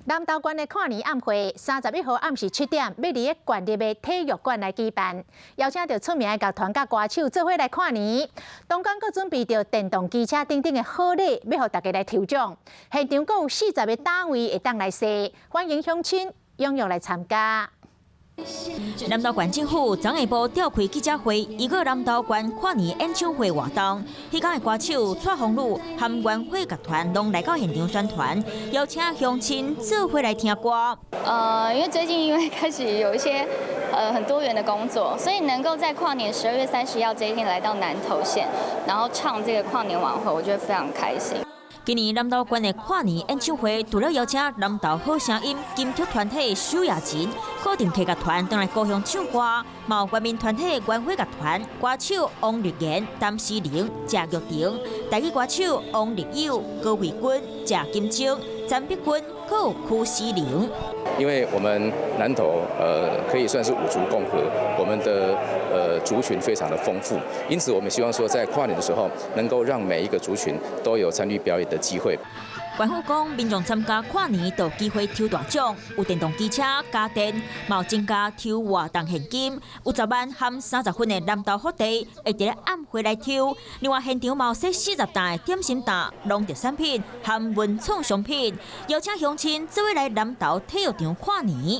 南投县的跨年晚会，31号暗时7点，要伫个县立的体育馆来举办，邀请到出名的乐团甲歌手做伙来跨年。当间阁准备着电动机车等等的好礼，要互大家来抽奖。现场阁有40个单位会当来踅，欢迎乡亲踊跃来参加。 南投县政府昨下晡召开记者会，预告南投县跨年演唱会活动。迄天的歌手蔡宏儒和元会乐团拢来到现场宣传，邀请乡亲做伙来听歌。因为最近开始有一些很多元的工作，所以能够在跨年12月30号这一天来到南投县，然后唱这个跨年晚会，我觉得非常开心。 今年南投县的跨年演唱会，除了邀请南投好声音金曲团体许亚琴、固定客乐团登来高雄唱歌，嘛有国民团体元会乐团歌手王丽妍、陈思玲、谢玉婷，台语歌手王丽友、高慧君、谢金晶、詹碧君，还有曲思玲。 因为我们南投可以算是五族共和，我们的族群非常的丰富，因此我们希望说在跨年的时候，能够让每一个族群都有参与表演的机会。 县府讲，民众参加跨年都有机会抽大奖，有电动机车、家电，嘛有增加抽活动现金，有10万和30分的南投福地会伫咧暗会来抽。另外，现场嘛有设40担的点心担、农特产品和文创商品，邀请乡亲做伙来南投体育场跨年。